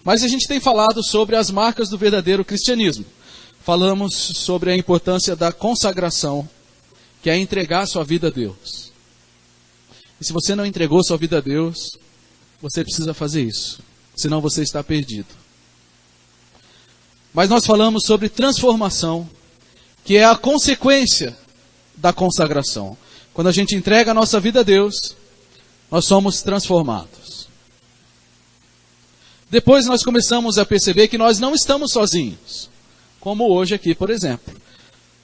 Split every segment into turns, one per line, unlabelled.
Mas a gente tem falado sobre as marcas do verdadeiro cristianismo. Falamos sobre a importância da consagração, que é entregar sua vida a Deus. E se você não entregou sua vida a Deus, você precisa fazer isso, senão você está perdido. Mas nós falamos sobre transformação, que é a consequência da consagração. Quando a gente entrega a nossa vida a Deus, nós somos transformados. Depois nós começamos a perceber que nós não estamos sozinhos, como hoje aqui, por exemplo.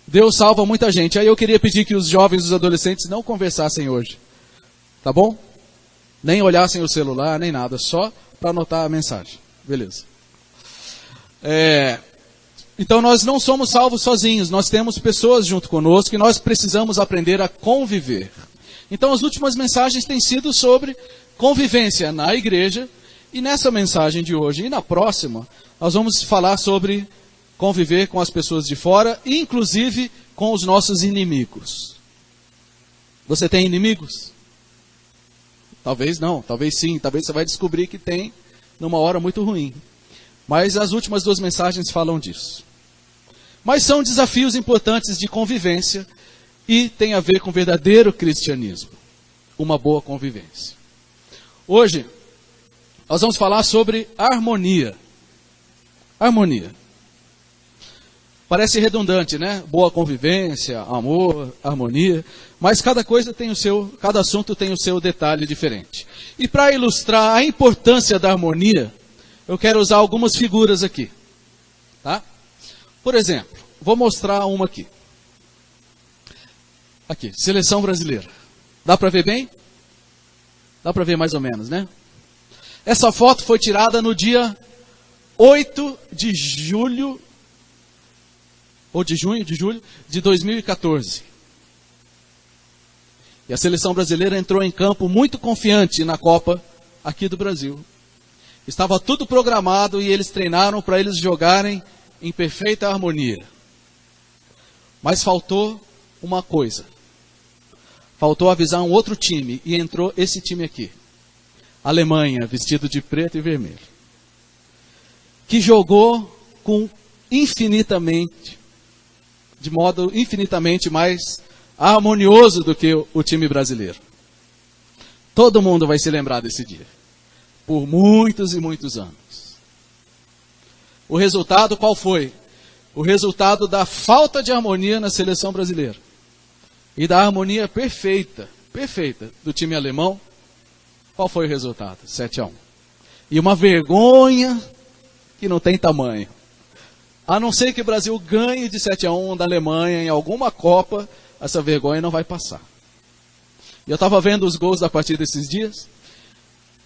Deus salva muita gente. Aí eu queria pedir que os jovens e os adolescentes não conversassem hoje, tá bom? Nem olhassem o celular, nem nada, só para anotar a mensagem. Beleza. Então nós não somos salvos sozinhos, nós temos pessoas junto conosco e nós precisamos aprender a conviver. Então as últimas mensagens têm sido sobre convivência na igreja, e nessa mensagem de hoje e na próxima, nós vamos falar sobre conviver com as pessoas de fora, inclusive com os nossos inimigos. Você tem inimigos? Talvez não, talvez sim, talvez você vai descobrir que tem numa hora muito ruim. Mas as últimas duas mensagens falam disso. Mas são desafios importantes de convivência e tem a ver com o verdadeiro cristianismo. Uma boa convivência. Hoje, nós vamos falar sobre harmonia. Harmonia. Parece redundante, né? Boa convivência, amor, harmonia. Mas cada assunto tem o seu detalhe diferente. E para ilustrar a importância da harmonia, eu quero usar algumas figuras aqui. Tá? Por exemplo, vou mostrar uma aqui. Aqui, seleção brasileira. Dá para ver bem? Dá para ver mais ou menos, né? Essa foto foi tirada no dia 8 de julho, ou de junho, de 2014. E a seleção brasileira entrou em campo muito confiante na Copa aqui do Brasil. Estava tudo programado e eles treinaram para eles jogarem em perfeita harmonia. Mas faltou uma coisa. Faltou avisar um outro time e entrou esse time aqui. Alemanha, vestido de preto e vermelho. Que jogou de modo infinitamente mais harmonioso do que o time brasileiro. Todo mundo vai se lembrar desse dia. Por muitos e muitos anos. O resultado qual foi? O resultado da falta de harmonia na seleção brasileira. E da harmonia perfeita do time alemão. Qual foi o resultado? 7-1. E uma vergonha que não tem tamanho. A não ser que o Brasil ganhe de 7-1 da Alemanha em alguma Copa, essa vergonha não vai passar. E eu estava vendo os gols da partida esses dias.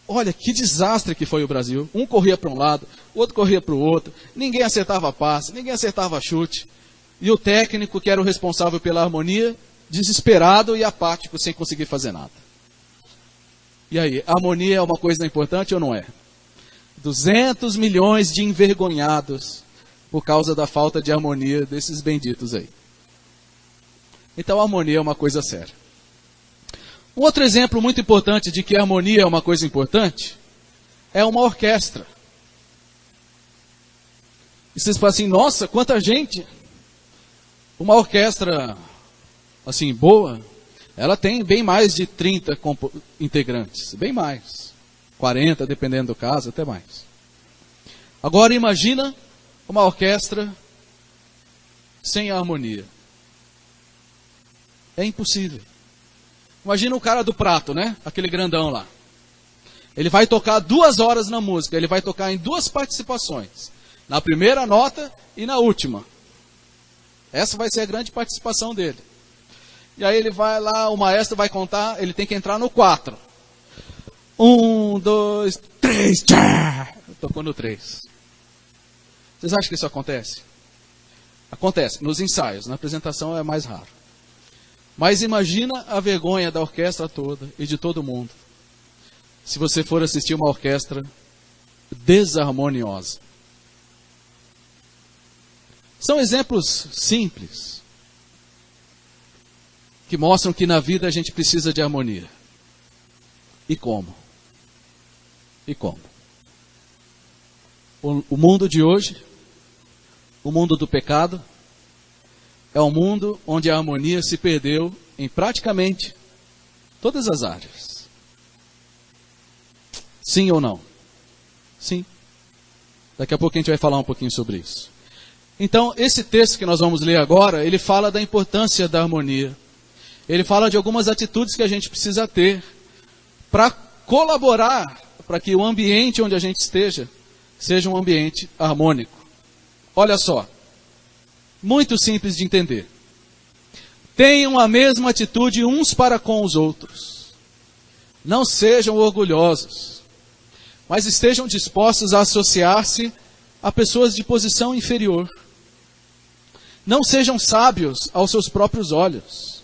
Olha, que desastre que foi o Brasil. Um corria para um lado, o outro corria para o outro. Ninguém acertava passe, ninguém acertava chute. E o técnico, que era o responsável pela harmonia, desesperado e apático, sem conseguir fazer nada. E aí, a harmonia é uma coisa importante ou não é? 200 milhões de envergonhados por causa da falta de harmonia desses benditos aí. Então a harmonia é uma coisa séria. Um outro exemplo muito importante de que a harmonia é uma coisa importante é uma orquestra. E vocês falam assim, nossa, quanta gente! Uma orquestra assim boa, ela tem bem mais de 30 integrantes, bem mais. 40, dependendo do caso, até mais. Agora imagina uma orquestra sem harmonia. É impossível. Imagina o cara do prato, né? Aquele grandão lá. Ele vai tocar 2 horas na música, ele vai tocar em 2 participações. Na primeira nota e na última. Essa vai ser a grande participação dele. E aí ele vai lá, o maestro vai contar, ele tem que entrar no 4. 1, 2, 3, tchá! Tocou no 3. Vocês acham que isso acontece? Acontece, nos ensaios, na apresentação é mais raro. Mas imagina a vergonha da orquestra toda e de todo mundo, se você for assistir uma orquestra desarmoniosa. São exemplos simples, que mostram que na vida a gente precisa de harmonia. E como? E como? O mundo de hoje, o mundo do pecado, é um mundo onde a harmonia se perdeu em praticamente todas as áreas. Sim ou não? Sim. Daqui a pouco a gente vai falar um pouquinho sobre isso. Então, esse texto que nós vamos ler agora, ele fala da importância da harmonia. Ele fala de algumas atitudes que a gente precisa ter para colaborar para que o ambiente onde a gente esteja seja um ambiente harmônico. Olha só, muito simples de entender. Tenham a mesma atitude uns para com os outros. Não sejam orgulhosos, mas estejam dispostos a associar-se a pessoas de posição inferior. Não sejam sábios aos seus próprios olhos.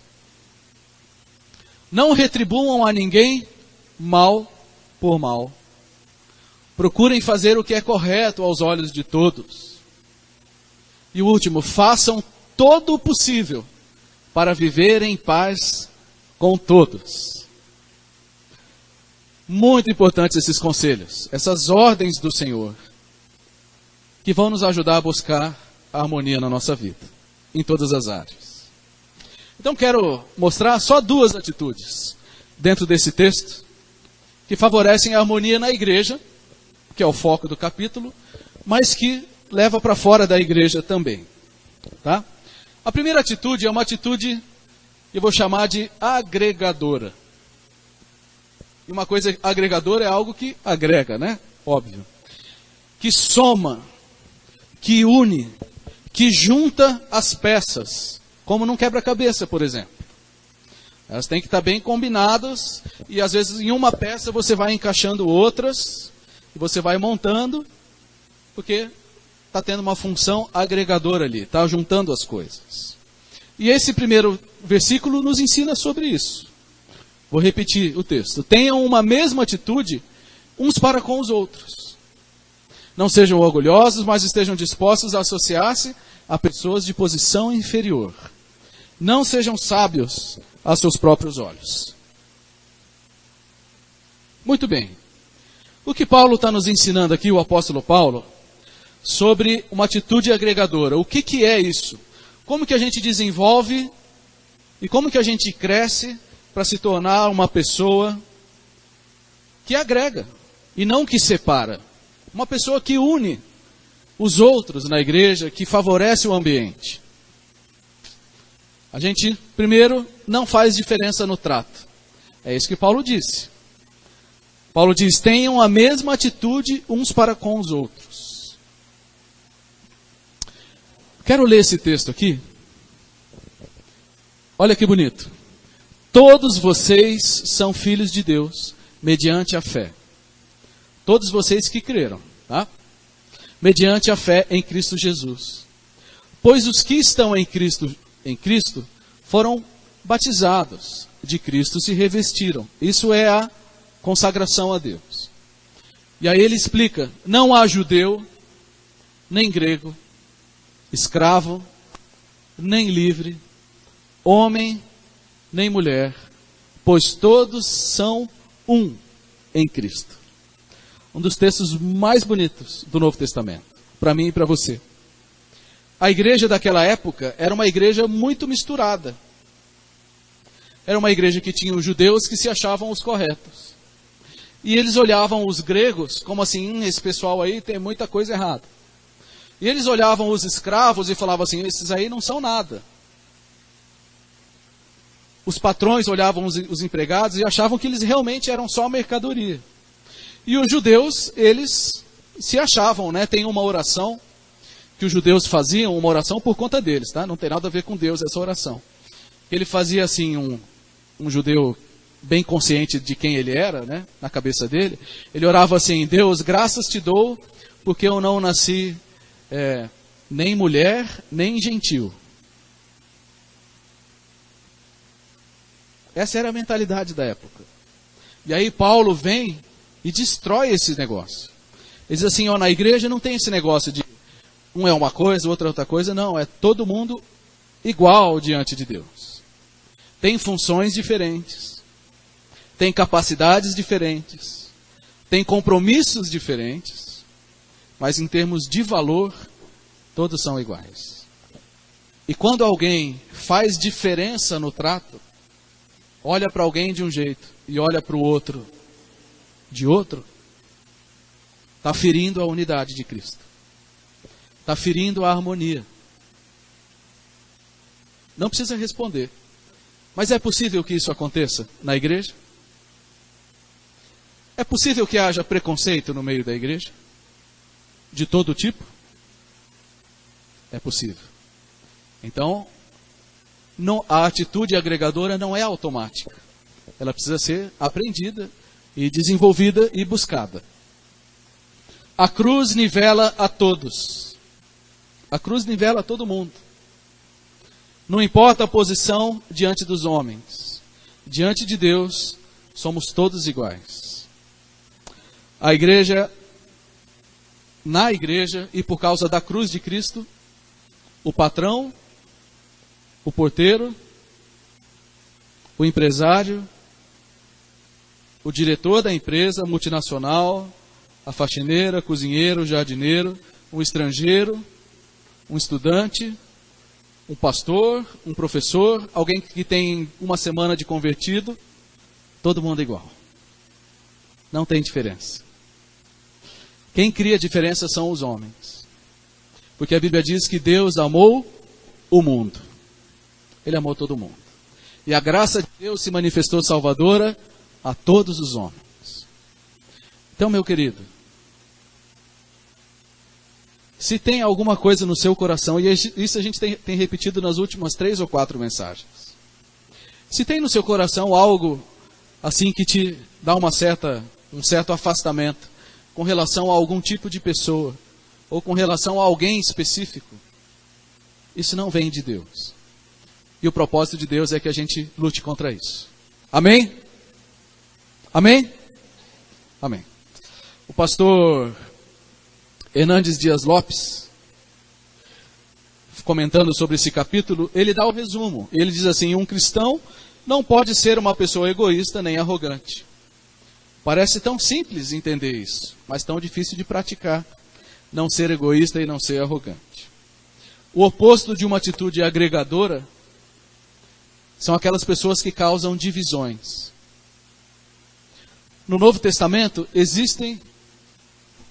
Não retribuam a ninguém mal por mal. Procurem fazer o que é correto aos olhos de todos. E o último, façam todo o possível para viver em paz com todos. Muito importantes esses conselhos, essas ordens do Senhor, que vão nos ajudar a buscar a harmonia na nossa vida, em todas as áreas. Então quero mostrar só duas atitudes dentro desse texto que favorecem a harmonia na igreja, que é o foco do capítulo, mas que leva para fora da igreja também. Tá? A primeira atitude é uma atitude que eu vou chamar de agregadora. E uma coisa agregadora é algo que agrega, né? Óbvio. Que soma, que une, que junta as peças, como num quebra-cabeça, por exemplo. Elas têm que estar bem combinadas, e às vezes em uma peça você vai encaixando outras, e você vai montando, porque está tendo uma função agregadora ali, está juntando as coisas. E esse primeiro versículo nos ensina sobre isso. Vou repetir o texto. Tenham uma mesma atitude uns para com os outros. Não sejam orgulhosos, mas estejam dispostos a associar-se a pessoas de posição inferior. Não sejam sábios aos seus próprios olhos. Muito bem. O que Paulo está nos ensinando aqui, o apóstolo Paulo, sobre uma atitude agregadora. O que é isso? Como que a gente desenvolve e como que a gente cresce para se tornar uma pessoa que agrega e não que separa. Uma pessoa que une os outros na igreja, que favorece o ambiente. A gente, primeiro, não faz diferença no trato. É isso que Paulo disse. Paulo diz, tenham a mesma atitude uns para com os outros. Quero ler esse texto aqui. Olha que bonito. Todos vocês são filhos de Deus, mediante a fé. Todos vocês que creram, tá? Mediante a fé em Cristo Jesus. Pois os que estão em Cristo foram batizados, de Cristo se revestiram. Isso é a consagração a Deus. E aí ele explica, não há judeu, nem grego, escravo, nem livre, homem, nem mulher, pois todos são um em Cristo. Um dos textos mais bonitos do Novo Testamento, para mim e para você. A igreja daquela época era uma igreja muito misturada. Era uma igreja que tinha os judeus que se achavam os corretos. E eles olhavam os gregos como assim, esse pessoal aí tem muita coisa errada. E eles olhavam os escravos e falavam assim, esses aí não são nada. Os patrões olhavam os empregados e achavam que eles realmente eram só mercadoria. E os judeus, eles se achavam, né? Tem uma oração que os judeus faziam, uma oração por conta deles, tá? Não tem nada a ver com Deus essa oração. Ele fazia assim, um judeu bem consciente de quem ele era, né? Na cabeça dele. Ele orava assim, Deus, graças te dou, porque eu não nasci nem mulher, nem gentil. Essa era a mentalidade da época. E aí Paulo vem e destrói esse negócio. Ele diz assim, ó, na igreja não tem esse negócio de um é uma coisa, outro é outra coisa. Não, é todo mundo igual diante de Deus. Tem funções diferentes. Tem capacidades diferentes. Tem compromissos diferentes. mas em termos de valor, todos são iguais. E quando alguém faz diferença no trato, olha para alguém de um jeito e olha para o outro de outro, está ferindo a unidade de Cristo. Está ferindo a harmonia. Não precisa responder. Mas é possível que isso aconteça na igreja? É possível que haja preconceito no meio da igreja? De todo tipo? É possível. Então, a atitude agregadora não é automática. Ela precisa ser aprendida e desenvolvida e buscada. A cruz nivela a todos. A cruz nivela a todo mundo. Não importa a posição diante dos homens. Diante de Deus, somos todos iguais. A igreja, na igreja e por causa da cruz de Cristo, o patrão, o porteiro, o empresário, o diretor da empresa multinacional, a faxineira, cozinheiro, jardineiro, um estrangeiro, um estudante, um pastor, um professor, alguém que tem uma semana de convertido, todo mundo é igual. Não tem diferença. Quem cria diferença são os homens. Porque a Bíblia diz que Deus amou o mundo. Ele amou todo mundo. E a graça de Deus se manifestou salvadora a todos os homens. Então, meu querido, se tem alguma coisa no seu coração, e isso a gente tem repetido nas últimas 3 ou 4 mensagens. Se tem no seu coração algo assim que te dá um certo afastamento com relação a algum tipo de pessoa, ou com relação a alguém específico, isso não vem de Deus. E o propósito de Deus é que a gente lute contra isso. Amém? Amém? Amém. O pastor Hernandes Dias Lopes, comentando sobre esse capítulo, ele dá o resumo. Ele diz assim: um cristão não pode ser uma pessoa egoísta nem arrogante. Parece tão simples entender isso, mas tão difícil de praticar. Não ser egoísta e não ser arrogante. O oposto de uma atitude agregadora são aquelas pessoas que causam divisões. No Novo Testamento existem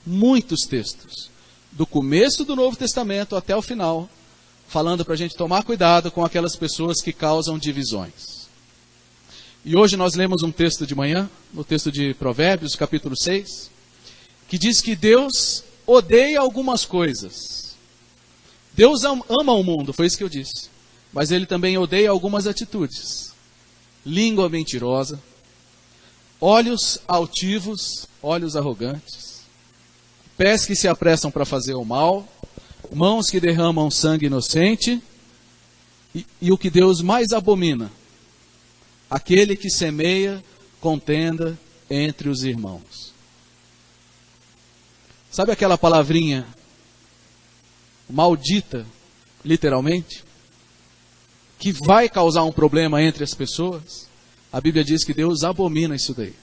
muitos textos, do começo do Novo Testamento até o final, falando para a gente tomar cuidado com aquelas pessoas que causam divisões. E hoje nós lemos um texto de manhã, no texto de Provérbios, capítulo 6, que diz que Deus odeia algumas coisas. Deus ama o mundo, foi isso que eu disse. Mas Ele também odeia algumas atitudes. Língua mentirosa, olhos altivos, olhos arrogantes, pés que se apressam para fazer o mal, mãos que derramam sangue inocente, e o que Deus mais abomina, aquele que semeia contenda entre os irmãos. Sabe aquela palavrinha maldita, literalmente, que vai causar um problema entre as pessoas? A Bíblia diz que Deus abomina isso daí.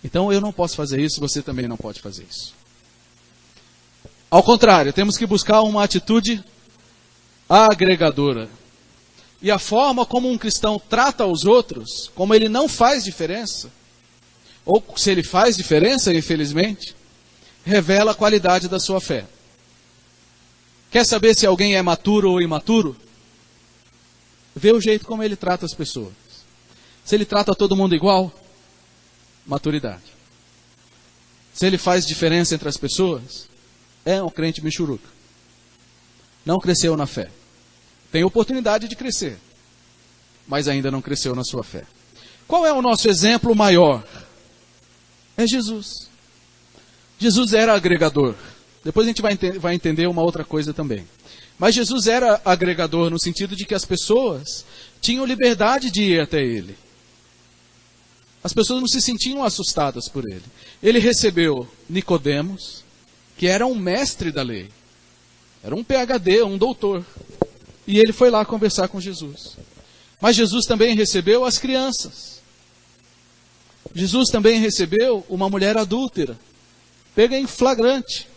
Então eu não posso fazer isso, você também não pode fazer isso. Ao contrário, temos que buscar uma atitude agregadora. E a forma como um cristão trata os outros, como ele não faz diferença, ou se ele faz diferença, infelizmente, revela a qualidade da sua fé. Quer saber se alguém é maturo ou imaturo? Vê o jeito como ele trata as pessoas. Se ele trata todo mundo igual, maturidade. Se ele faz diferença entre as pessoas, é um crente michuruca. Não cresceu na fé. Tem oportunidade de crescer, mas ainda não cresceu na sua fé. Qual é o nosso exemplo maior? É Jesus. Jesus era agregador. Depois a gente vai entender uma outra coisa também. Mas Jesus era agregador no sentido de que as pessoas tinham liberdade de ir até Ele. As pessoas não se sentiam assustadas por Ele. Ele recebeu Nicodemos, que era um mestre da lei. Era um PhD, um doutor. E ele foi lá conversar com Jesus. Mas Jesus também recebeu as crianças. Jesus também recebeu uma mulher adúltera. pega em flagrante.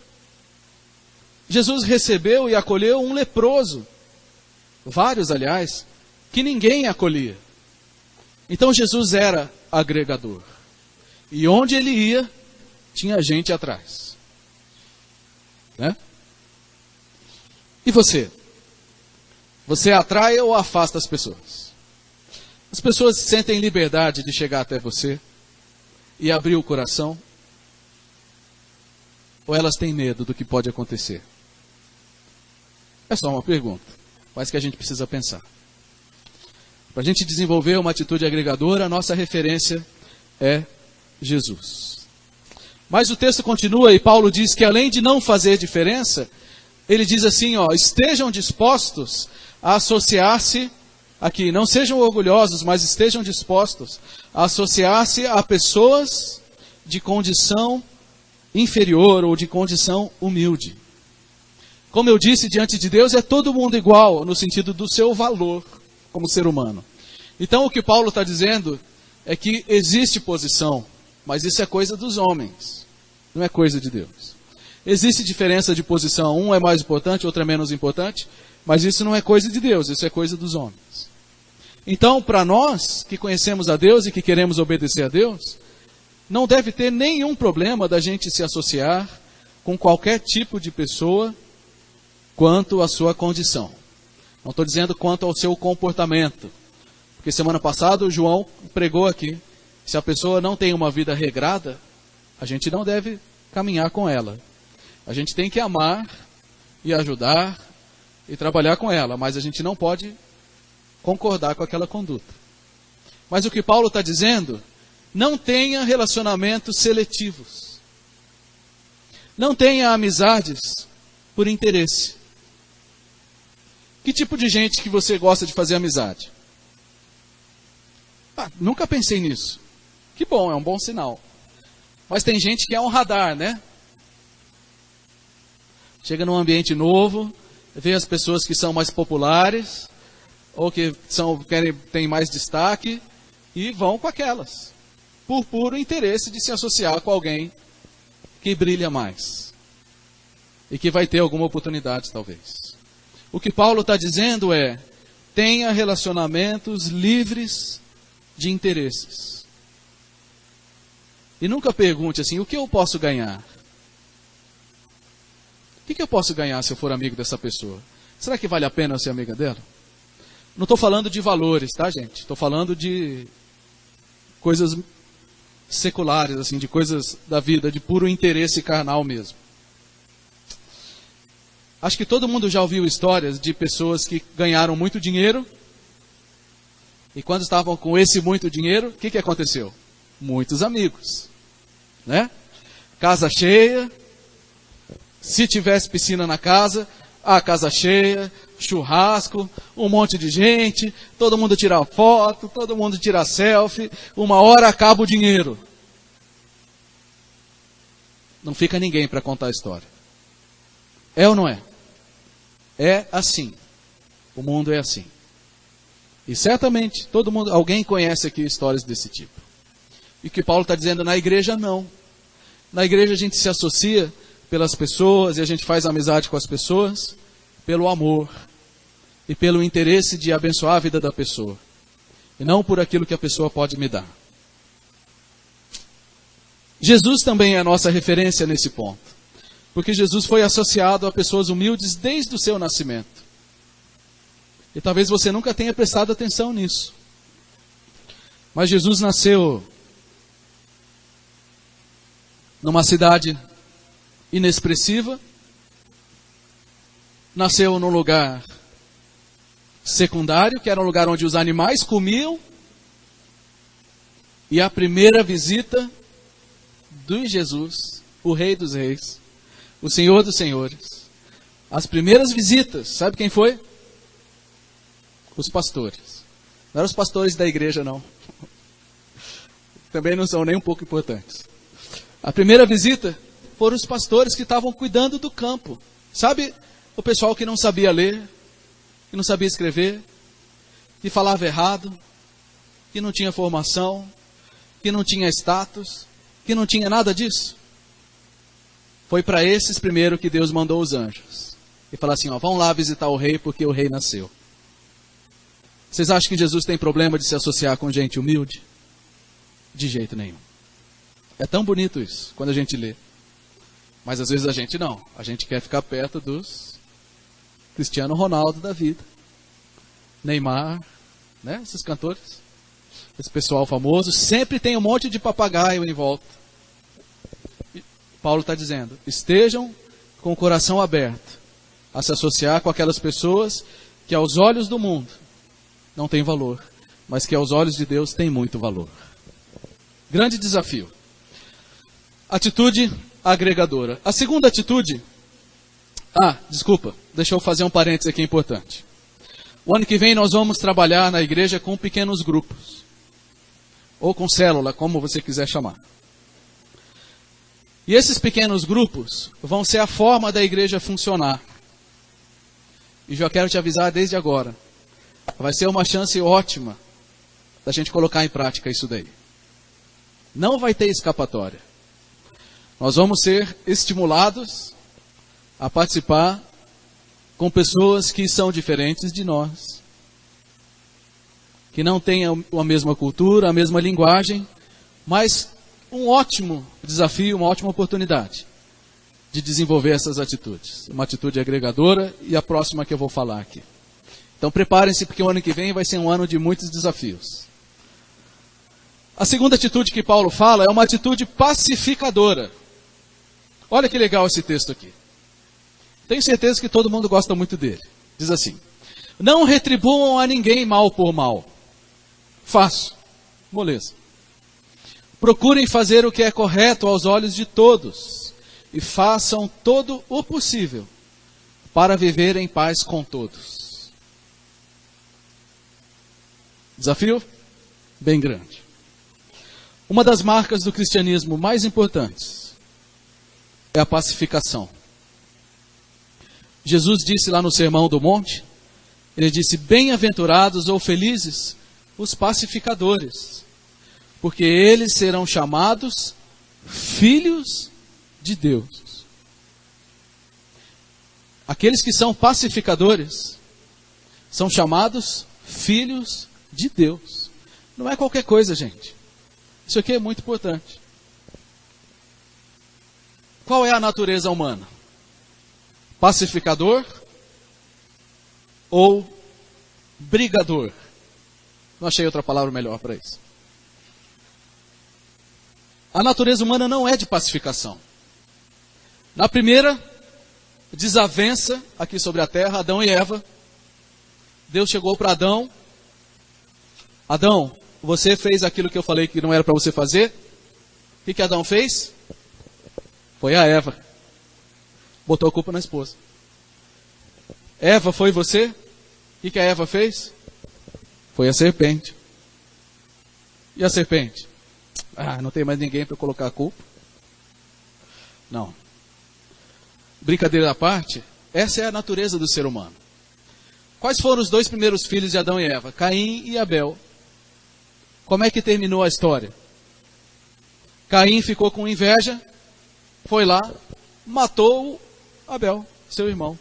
Jesus recebeu e acolheu um leproso, vários, aliás, que ninguém acolhia. Então Jesus era agregador. E onde ele ia, tinha gente atrás. Né? E você? Você atrai ou afasta as pessoas? As pessoas sentem liberdade de chegar até você e abrir o coração? Ou elas têm medo do que pode acontecer? É só uma pergunta, mas que a gente precisa pensar. Para a gente desenvolver uma atitude agregadora, a nossa referência é Jesus. Mas o texto continua e Paulo diz que além de não fazer diferença, ele diz assim, estejam dispostos a associar-se, aqui, não sejam orgulhosos, mas estejam dispostos a associar-se a pessoas de condição inferior ou de condição humilde. Como eu disse, diante de Deus é todo mundo igual, no sentido do seu valor como ser humano. Então o que Paulo está dizendo é que existe posição, mas isso é coisa dos homens, não é coisa de Deus. Existe diferença de posição, um é mais importante, outro é menos importante, mas isso não é coisa de Deus, isso é coisa dos homens. Então, para nós que conhecemos a Deus e que queremos obedecer a Deus, não deve ter nenhum problema da gente se associar com qualquer tipo de pessoa quanto à sua condição. Não estou dizendo quanto ao seu comportamento. Porque semana passada o João pregou aqui. Se a pessoa não tem uma vida regrada, a gente não deve caminhar com ela. A gente tem que amar e ajudar e trabalhar com ela, mas a gente não pode concordar com aquela conduta. Mas o que Paulo está dizendo, não tenha relacionamentos seletivos. Não tenha amizades por interesse. Que tipo de gente que você gosta de fazer amizade? Nunca pensei nisso. Que bom, é um bom sinal. Mas tem gente que é um radar, né? Chega num ambiente novo, vê as pessoas que são mais populares, ou que têm mais destaque, e vão com aquelas. Por puro interesse de se associar com alguém que brilha mais. E que vai ter alguma oportunidade, talvez. O que Paulo está dizendo é, tenha relacionamentos livres de interesses. E nunca pergunte assim, o que eu posso ganhar? O que eu posso ganhar se eu for amigo dessa pessoa? Será que vale a pena eu ser amiga dela? Não estou falando de valores, tá, gente? Estou falando de coisas seculares, assim, de coisas da vida, de puro interesse carnal mesmo. Acho que todo mundo já ouviu histórias de pessoas que ganharam muito dinheiro e quando estavam com esse muito dinheiro, o que aconteceu? Muitos amigos, né? Casa cheia, se tivesse piscina na casa, a casa cheia, churrasco, um monte de gente, todo mundo tira foto, todo mundo tira selfie, uma hora acaba o dinheiro. Não fica ninguém para contar a história. É ou não é? É assim. O mundo é assim. E certamente, todo mundo, alguém conhece aqui histórias desse tipo. E o que Paulo está dizendo, na igreja não. Na igreja a gente se associa pelas pessoas e a gente faz amizade com as pessoas pelo amor e pelo interesse de abençoar a vida da pessoa. E não por aquilo que a pessoa pode me dar. Jesus também é a nossa referência nesse ponto. Porque Jesus foi associado a pessoas humildes desde o seu nascimento. E talvez você nunca tenha prestado atenção nisso. Mas Jesus nasceu numa cidade inexpressiva, nasceu num lugar secundário, que era um lugar onde os animais comiam, e a primeira visita do Jesus, o Rei dos Reis, o Senhor dos Senhores, as primeiras visitas, sabe quem foi? Os pastores. Não eram os pastores da igreja, não. Também não são nem um pouco importantes. A primeira visita foram os pastores que estavam cuidando do campo. Sabe o pessoal que não sabia ler, que não sabia escrever, que falava errado, que não tinha formação, que não tinha status, que não tinha nada disso? Foi para esses primeiro que Deus mandou os anjos. E falou assim, ó, vão lá visitar o rei porque o rei nasceu. Vocês acham que Jesus tem problema de se associar com gente humilde? De jeito nenhum. É tão bonito isso, quando a gente lê. Mas às vezes a gente não. A gente quer ficar perto dos Cristiano Ronaldo da vida. Neymar, né? Esses cantores. Esse pessoal famoso. Sempre tem um monte de papagaio em volta. E Paulo está dizendo, estejam com o coração aberto a se associar com aquelas pessoas que aos olhos do mundo não tem valor, mas que aos olhos de Deus tem muito valor. Grande desafio. Atitude agregadora. A segunda atitude... deixa eu fazer um parênteses aqui importante. O ano que vem nós vamos trabalhar na igreja com pequenos grupos. Ou com célula, como você quiser chamar. E esses pequenos grupos vão ser a forma da igreja funcionar. E já quero te avisar desde agora. Vai ser uma chance ótima da gente colocar em prática isso daí. Não vai ter escapatória. Nós vamos ser estimulados a participar com pessoas que são diferentes de nós, que não têm a mesma cultura, a mesma linguagem, mas um ótimo desafio, uma ótima oportunidade de desenvolver essas atitudes. Uma atitude agregadora e a próxima que eu vou falar aqui. Então preparem-se porque o ano que vem vai ser um ano de muitos desafios. A segunda atitude que Paulo fala é uma atitude pacificadora. Olha que legal esse texto aqui. Tenho certeza que todo mundo gosta muito dele. Diz assim, não retribuam a ninguém mal por mal. Fácil, moleza. Procurem fazer o que é correto aos olhos de todos e façam todo o possível para viver em paz com todos. Desafio bem grande. Uma das marcas do cristianismo mais importantes é a pacificação. Jesus disse lá no Sermão do Monte, ele disse, bem-aventurados ou felizes os pacificadores, porque eles serão chamados filhos de Deus. Aqueles que são pacificadores são chamados filhos de Deus. Não é qualquer coisa, gente. Isso aqui é muito importante. Qual é a natureza humana? Pacificador ou brigador? Não achei outra palavra melhor para isso. A natureza humana não é de pacificação. Na primeira desavença aqui sobre a terra, Adão e Eva, Deus chegou para Adão. Adão, você fez aquilo que eu falei que não era para você fazer. O que Adão fez? Foi a Eva. Botou a culpa na esposa. Eva, foi você? O que a Eva fez? Foi a serpente. E a serpente? Não tem mais ninguém para colocar a culpa. Não. Brincadeira à parte, essa é a natureza do ser humano. Quais foram os dois primeiros filhos de Adão e Eva? Caim e Abel. Como é que terminou a história? Caim ficou com inveja, foi lá, matou Abel, seu irmão.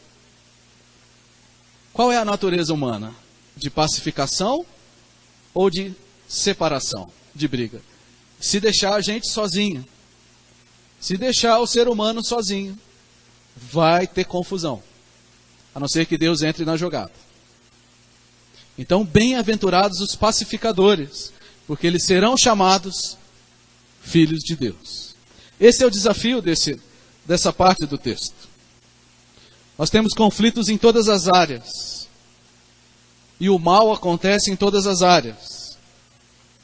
Qual é a natureza humana? De pacificação ou de separação, de briga? Se deixar a gente sozinho, se deixar o ser humano sozinho, vai ter confusão. A não ser que Deus entre na jogada. Então, bem-aventurados os pacificadores, porque eles serão chamados filhos de Deus. Esse é o desafio dessa parte do texto. Nós temos conflitos em todas as áreas. E o mal acontece em todas as áreas.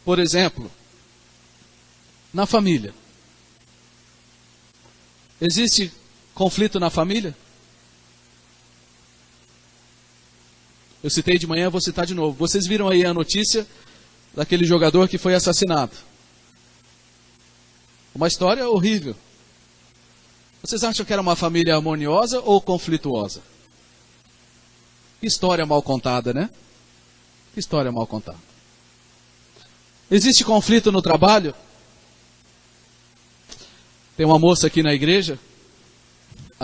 Por exemplo, na família. Existe conflito na família? Eu citei de manhã, vou citar de novo. Vocês viram aí a notícia daquele jogador que foi assassinado. Uma história horrível. Vocês acham que era uma família harmoniosa ou conflituosa? Que história mal contada, né? Que história mal contada. Existe conflito no trabalho? Tem uma moça aqui na igreja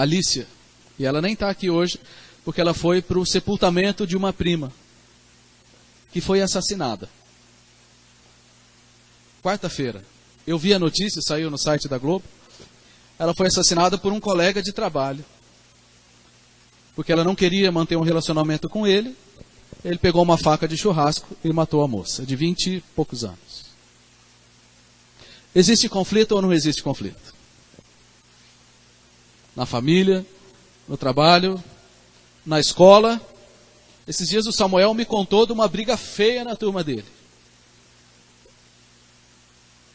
Alicia, e ela nem está aqui hoje, porque ela foi para o sepultamento de uma prima, que foi assassinada. Quarta-feira, eu vi a notícia, saiu no site da Globo, ela foi assassinada por um colega de trabalho, porque ela não queria manter um relacionamento com ele, ele pegou uma faca de churrasco e matou a moça, de 20 e poucos anos. Existe conflito ou não existe conflito? Na família, no trabalho, na escola. Esses dias o Samuel me contou de uma briga feia na turma dele.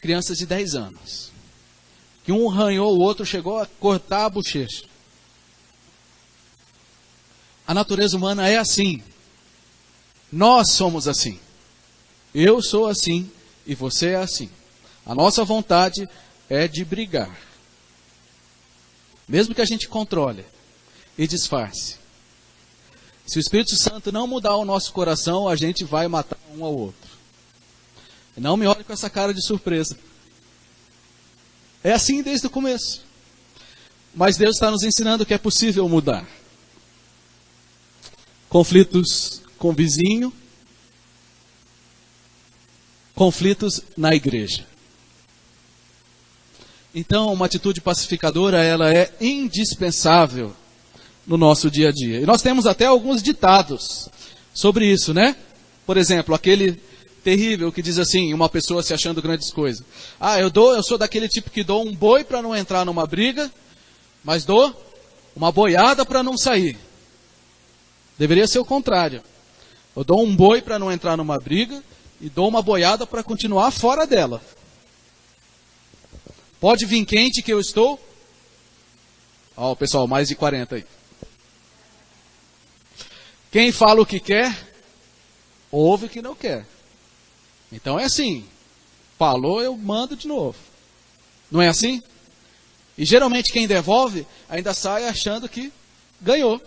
Crianças de 10 anos. Que um arranhou o outro, chegou a cortar a bochecha. A natureza humana é assim. Nós somos assim. Eu sou assim e você é assim. A nossa vontade é de brigar. Mesmo que a gente controle e disfarce. Se o Espírito Santo não mudar o nosso coração, a gente vai matar um ao outro. E não me olhe com essa cara de surpresa. É assim desde o começo. Mas Deus está nos ensinando que é possível mudar. Conflitos com o vizinho. Conflitos na igreja. Então, uma atitude pacificadora, ela é indispensável no nosso dia a dia. E nós temos até alguns ditados sobre isso, né? Por exemplo, aquele terrível que diz assim, uma pessoa se achando grandes coisas. Ah, eu sou daquele tipo que dou um boi para não entrar numa briga, mas dou uma boiada para não sair. Deveria ser o contrário. Eu dou um boi para não entrar numa briga e dou uma boiada para continuar fora dela. Pode vir quente que eu estou. Ó, o pessoal, mais de 40 aí. Quem fala o que quer, ouve o que não quer. Então é assim. Falou, eu mando de novo. Não é assim? E geralmente quem devolve ainda sai achando que ganhou.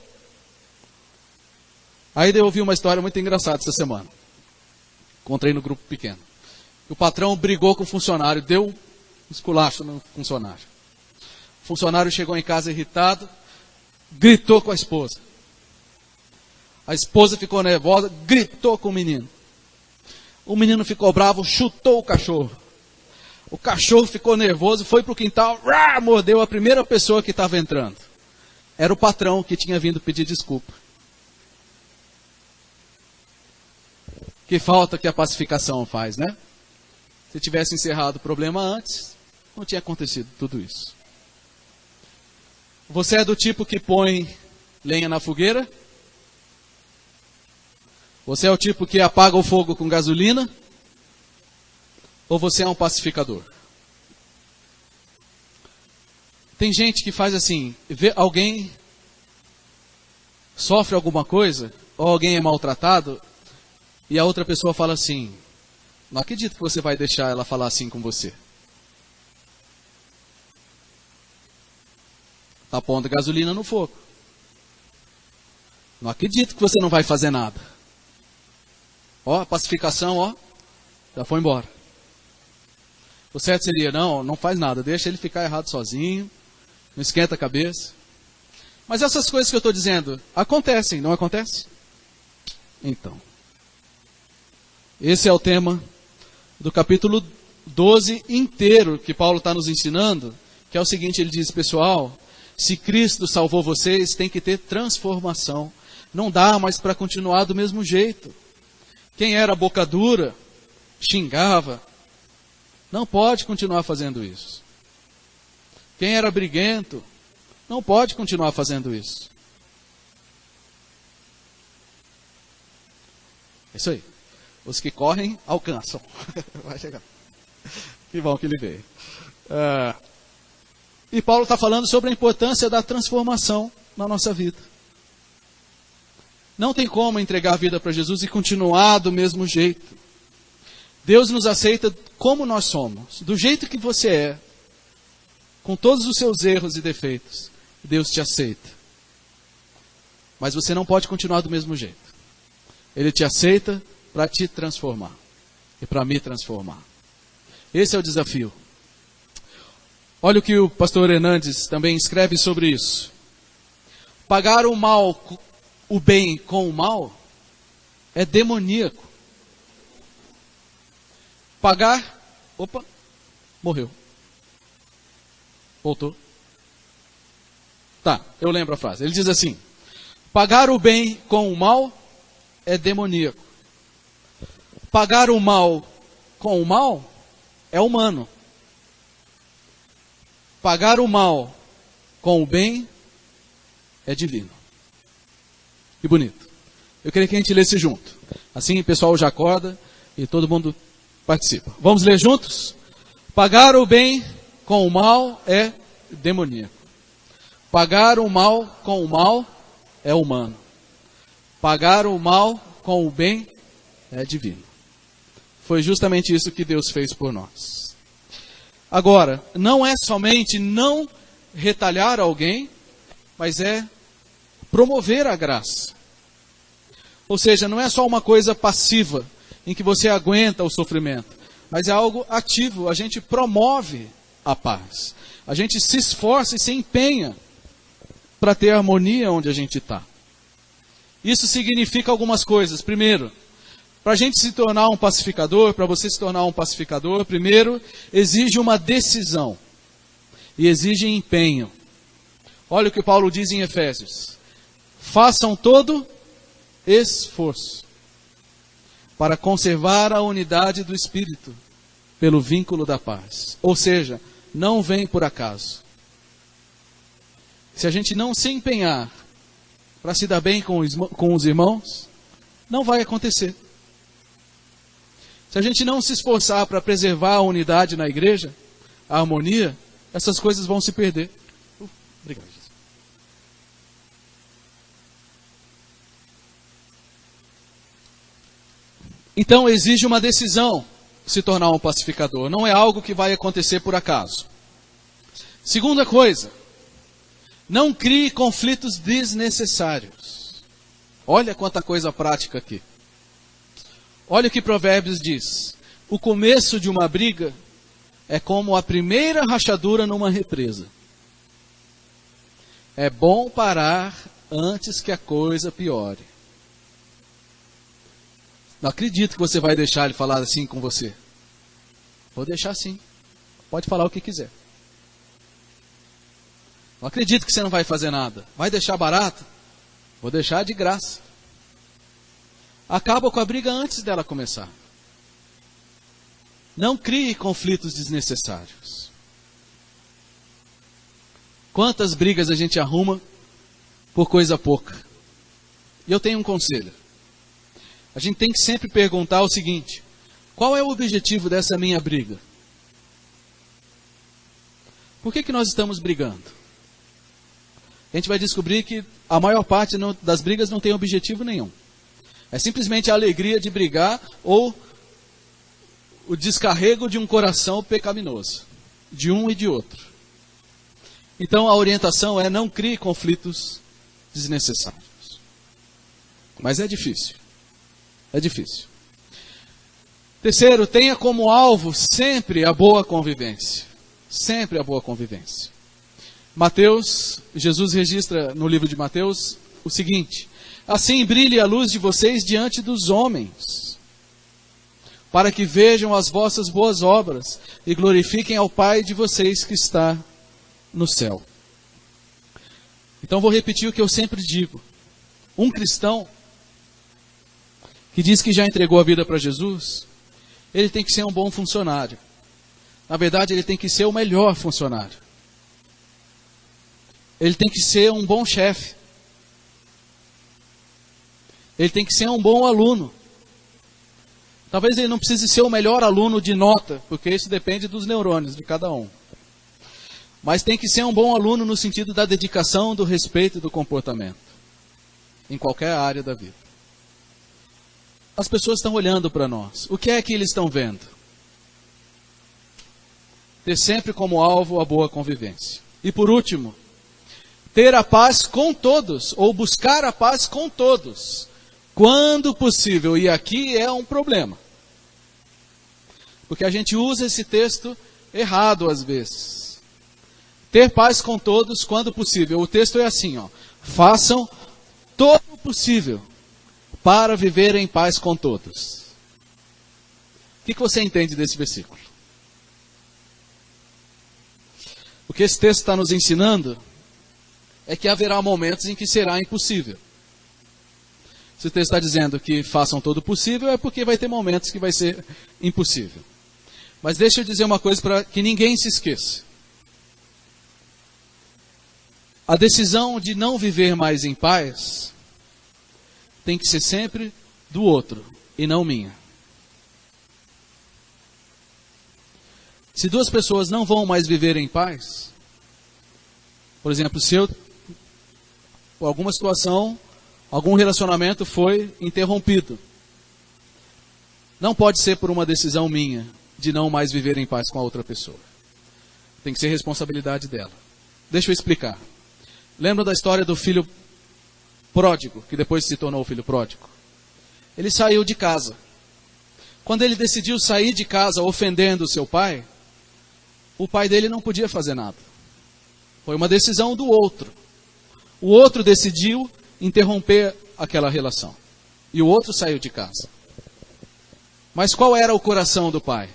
Aí eu ouvi uma história muito engraçada essa semana. Encontrei no grupo pequeno. O patrão brigou com o funcionário, deu um esculacho no funcionário. O funcionário chegou em casa irritado, gritou com a esposa. A esposa ficou nervosa, gritou com o menino. O menino ficou bravo, chutou o cachorro. O cachorro ficou nervoso, foi para o quintal, mordeu a primeira pessoa que estava entrando. Era o patrão que tinha vindo pedir desculpa. Que falta que a pacificação faz, né? Se tivesse encerrado o problema antes, não tinha acontecido tudo isso. Você é do tipo que põe lenha na fogueira? Você é o tipo que apaga o fogo com gasolina? Ou você é um pacificador? Tem gente que faz assim, vê alguém sofre alguma coisa, ou alguém é maltratado, e a outra pessoa fala assim, não acredito que você vai deixar ela falar assim com você. Está pondo gasolina no fogo. Não acredito que você não vai fazer nada. Ó, pacificação, ó, já foi embora. O certo seria, não faz nada, deixa ele ficar errado sozinho, não esquenta a cabeça. Mas essas coisas que eu estou dizendo, acontecem, não acontecem? Então, esse é o tema do capítulo 12 inteiro que Paulo está nos ensinando, que é o seguinte, ele diz, pessoal, se Cristo salvou vocês, tem que ter transformação. Não dá mais para continuar do mesmo jeito. Quem era boca dura, xingava, não pode continuar fazendo isso. Quem era briguento, não pode continuar fazendo isso. É isso aí. Os que correm, alcançam. Vai chegar. Que bom que ele veio. E Paulo está falando sobre a importância da transformação na nossa vida. Não tem como entregar a vida para Jesus e continuar do mesmo jeito. Deus nos aceita como nós somos, do jeito que você é, com todos os seus erros e defeitos. Deus te aceita. Mas você não pode continuar do mesmo jeito. Ele te aceita para te transformar e para me transformar. Esse é o desafio. Olha o que o pastor Hernandes também escreve sobre isso. Pagar o mal, o bem com o mal, é demoníaco. Pagar, opa, morreu. Voltou. Tá, eu lembro a frase. Ele diz assim: pagar o bem com o mal é demoníaco. Pagar o mal com o mal é humano. Pagar o mal com o bem é divino. Que bonito. Eu queria que a gente lesse junto. Assim o pessoal já acorda e todo mundo participa. Vamos ler juntos? Pagar o bem com o mal é demoníaco. Pagar o mal com o mal é humano. Pagar o mal com o bem é divino. Foi justamente isso que Deus fez por nós. Agora, não é somente não retalhar alguém, mas é promover a graça. Ou seja, não é só uma coisa passiva, em que você aguenta o sofrimento, mas é algo ativo. A gente promove a paz. A gente se esforça e se empenha para ter harmonia onde a gente está. Isso significa algumas coisas. Primeiro, para a gente se tornar um pacificador, para você se tornar um pacificador, primeiro, exige uma decisão. E exige empenho. Olha o que Paulo diz em Efésios. Façam todo esforço para conservar a unidade do Espírito pelo vínculo da paz. Ou seja, não vem por acaso. Se a gente não se empenhar para se dar bem com os irmãos, não vai acontecer. Se a gente não se esforçar para preservar a unidade na igreja, a harmonia, essas coisas vão se perder. Obrigado, Jesus. Então exige uma decisão se tornar um pacificador. Não é algo que vai acontecer por acaso. Segunda coisa, não crie conflitos desnecessários. Olha quanta coisa prática aqui. Olha o que Provérbios diz. O começo de uma briga é como a primeira rachadura numa represa. É bom parar antes que a coisa piore. Não acredito que você vai deixar ele falar assim com você. Vou deixar sim. Pode falar o que quiser. Não acredito que você não vai fazer nada. Vai deixar barato? Vou deixar de graça. Acaba com a briga antes dela começar. Não crie conflitos desnecessários. Quantas brigas a gente arruma por coisa pouca? E eu tenho um conselho. A gente tem que sempre perguntar o seguinte: qual é o objetivo dessa minha briga? Por que nós estamos brigando? A gente vai descobrir que a maior parte das brigas não tem objetivo nenhum. É simplesmente a alegria de brigar ou o descarrego de um coração pecaminoso, de um e de outro. Então a orientação é: não crie conflitos desnecessários. Mas é difícil. É difícil. Terceiro, tenha como alvo sempre a boa convivência. Sempre a boa convivência. Jesus registra no livro de Mateus o seguinte: assim brilhe a luz de vocês diante dos homens, para que vejam as vossas boas obras e glorifiquem ao Pai de vocês que está no céu. Então vou repetir o que eu sempre digo. Um cristão que diz que já entregou a vida para Jesus, ele tem que ser um bom funcionário. Na verdade, ele tem que ser o melhor funcionário. Ele tem que ser um bom chefe. Ele tem que ser um bom aluno. Talvez ele não precise ser o melhor aluno de nota, porque isso depende dos neurônios de cada um. Mas tem que ser um bom aluno no sentido da dedicação, do respeito e do comportamento. Em qualquer área da vida. As pessoas estão olhando para nós. O que é que eles estão vendo? Ter sempre como alvo a boa convivência. E por último, ter a paz com todos, ou buscar a paz com todos, quando possível. E aqui é um problema. Porque a gente usa esse texto errado às vezes. Ter paz com todos quando possível. O texto é assim, ó. Façam todo o possível para viver em paz com todos. O que você entende desse versículo? O que esse texto está nos ensinando é que haverá momentos em que será impossível. Se o texto está dizendo que façam todo o possível, é porque vai ter momentos que vai ser impossível. Mas deixa eu dizer uma coisa para que ninguém se esqueça. A decisão de não viver mais em paz tem que ser sempre do outro e não minha. Se duas pessoas não vão mais viver em paz, por exemplo, se eu, por alguma situação, algum relacionamento foi interrompido, não pode ser por uma decisão minha de não mais viver em paz com a outra pessoa. Tem que ser responsabilidade dela. Deixa eu explicar. Lembra da história do filho pródigo, que depois se tornou o filho pródigo? Ele saiu de casa. Quando ele decidiu sair de casa ofendendo o seu pai, o pai dele não podia fazer nada. Foi uma decisão do outro. O outro decidiu interromper aquela relação. E o outro saiu de casa. Mas qual era o coração do pai?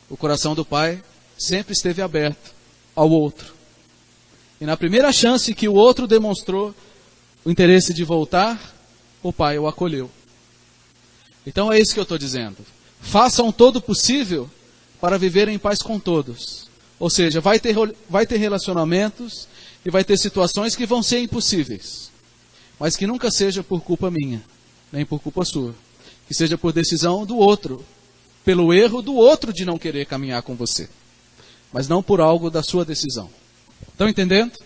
O coração do pai sempre esteve aberto ao outro. E na primeira chance que o outro demonstrou o interesse de voltar, o pai o acolheu. Então é isso que eu estou dizendo. Façam todo o possível para viver em paz com todos. Ou seja, vai ter relacionamentos e vai ter situações que vão ser impossíveis. Mas que nunca seja por culpa minha, nem por culpa sua. Que seja por decisão do outro. Pelo erro do outro de não querer caminhar com você. Mas não por algo da sua decisão. Estão entendendo?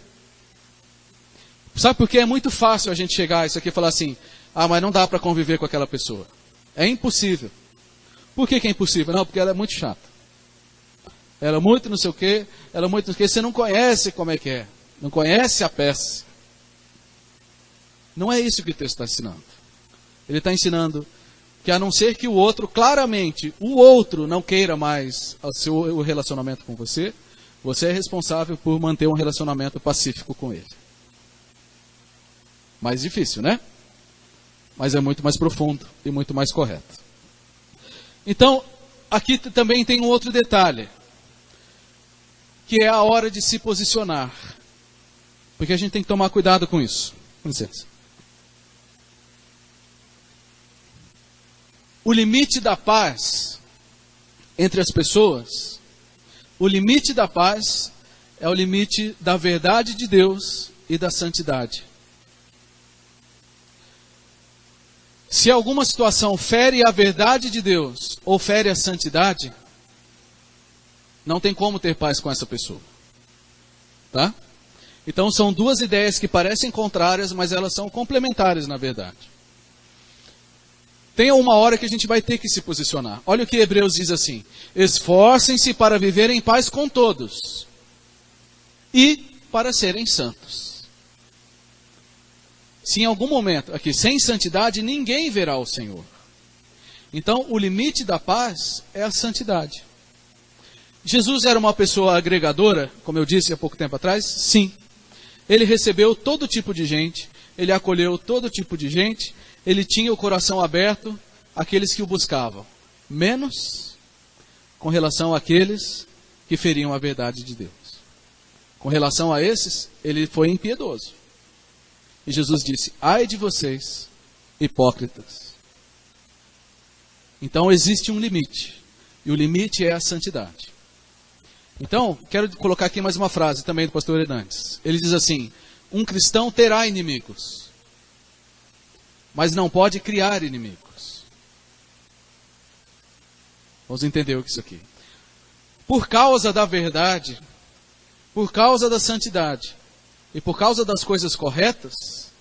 Sabe por que é muito fácil a gente chegar a isso aqui e falar assim, mas não dá para conviver com aquela pessoa. É impossível. Por que é impossível? Não, porque ela é muito chata. Ela é muito não sei o quê, ela é muito não sei o quê. Você não conhece como é que é. Não conhece a peça. Não é isso que o texto está ensinando. Ele está ensinando que a não ser que o outro, claramente, o outro não queira mais o relacionamento com você, você é responsável por manter um relacionamento pacífico com ele. Mais difícil, né? Mas é muito mais profundo e muito mais correto. Então, aqui também tem um outro detalhe, que é a hora de se posicionar. Porque a gente tem que tomar cuidado com isso. Com licença. O limite da paz entre as pessoas, o limite da paz é o limite da verdade de Deus e da santidade. Se alguma situação fere a verdade de Deus ou fere a santidade, não tem como ter paz com essa pessoa. Tá? Então são duas ideias que parecem contrárias, mas elas são complementares na verdade. Tem uma hora que a gente vai ter que se posicionar. Olha o que Hebreus diz assim: esforcem-se para viver em paz com todos e para serem santos. Se em algum momento, aqui, sem santidade, ninguém verá o Senhor. Então, o limite da paz é a santidade. Jesus era uma pessoa agregadora, como eu disse há pouco tempo atrás? Sim. Ele recebeu todo tipo de gente, ele acolheu todo tipo de gente, ele tinha o coração aberto àqueles que o buscavam, menos com relação àqueles que feriam a verdade de Deus. Com relação a esses, ele foi impiedoso. E Jesus disse: ai de vocês, hipócritas. Então existe um limite, e o limite é a santidade. Então, quero colocar aqui mais uma frase também do pastor Hernandes. Ele diz assim: um cristão terá inimigos, mas não pode criar inimigos. Vamos entender o que é isso aqui. Por causa da verdade, por causa da santidade e por causa das coisas corretas,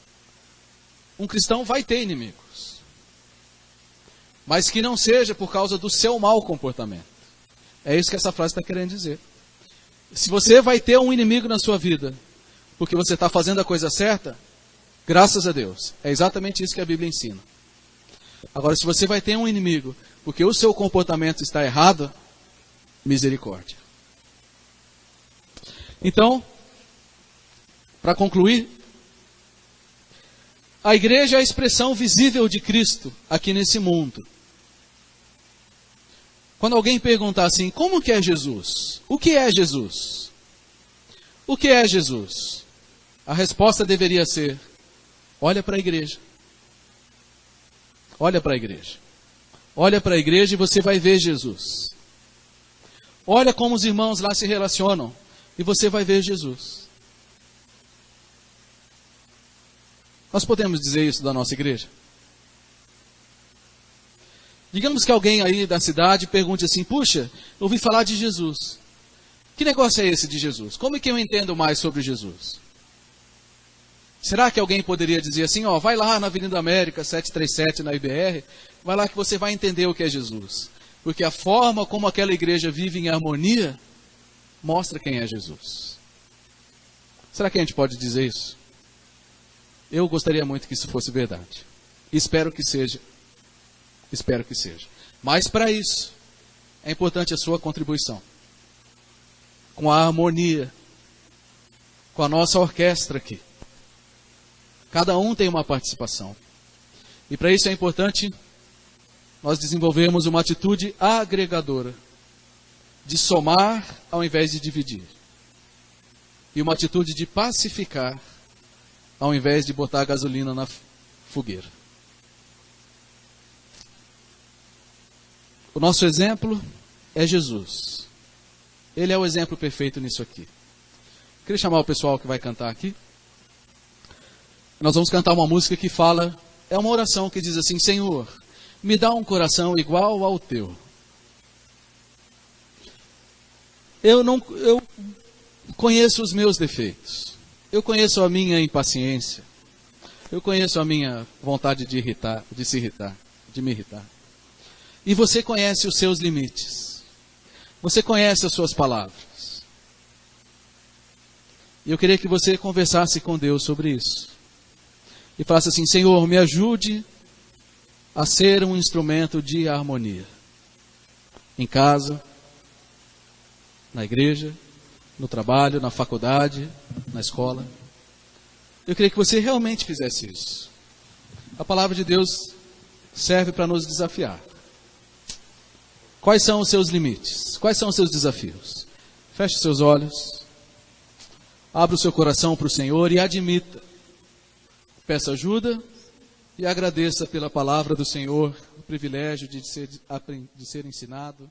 um cristão vai ter inimigos. Mas que não seja por causa do seu mau comportamento. É isso que essa frase está querendo dizer. Se você vai ter um inimigo na sua vida, porque você está fazendo a coisa certa, graças a Deus. É exatamente isso que a Bíblia ensina. Agora, se você vai ter um inimigo, porque o seu comportamento está errado, misericórdia. Então, para concluir, a igreja é a expressão visível de Cristo aqui nesse mundo. Quando alguém perguntar assim, como que é Jesus? O que é Jesus? O que é Jesus? A resposta deveria ser, olha para a igreja. Olha para a igreja. Olha para a igreja e você vai ver Jesus. Olha como os irmãos lá se relacionam e você vai ver Jesus. Nós podemos dizer isso da nossa igreja? Digamos que alguém aí da cidade pergunte assim, puxa, eu ouvi falar de Jesus. Que negócio é esse de Jesus? Como é que eu entendo mais sobre Jesus? Será que alguém poderia dizer assim, ó, vai lá na Avenida América 737 na IBR, vai lá que você vai entender o que é Jesus. Porque a forma como aquela igreja vive em harmonia mostra quem é Jesus. Será que a gente pode dizer isso? Eu gostaria muito que isso fosse verdade. Espero que seja. Espero que seja. Mas para isso, é importante a sua contribuição. Com a harmonia, com a nossa orquestra aqui. Cada um tem uma participação. E para isso é importante nós desenvolvermos uma atitude agregadora. De somar ao invés de dividir. E uma atitude de pacificar ao invés de botar gasolina na fogueira. O nosso exemplo é Jesus. Ele é o exemplo perfeito nisso aqui. Queria chamar o pessoal que vai cantar aqui. Nós vamos cantar uma música que fala, é uma oração que diz assim, Senhor, me dá um coração igual ao teu. Eu conheço os meus defeitos. Eu conheço a minha impaciência. Eu conheço a minha vontade de irritar, de se irritar, de me irritar. E você conhece os seus limites. Você conhece as suas palavras. E eu queria que você conversasse com Deus sobre isso. E falasse assim, Senhor, me ajude a ser um instrumento de harmonia. Em casa, na igreja, no trabalho, na faculdade, na escola. Eu queria que você realmente fizesse isso. A palavra de Deus serve para nos desafiar. Quais são os seus limites? Quais são os seus desafios? Feche seus olhos. Abra o seu coração para o Senhor e admita. Peça ajuda e agradeça pela palavra do Senhor, o privilégio de ser ensinado,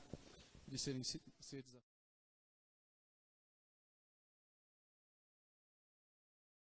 de ser desafiado.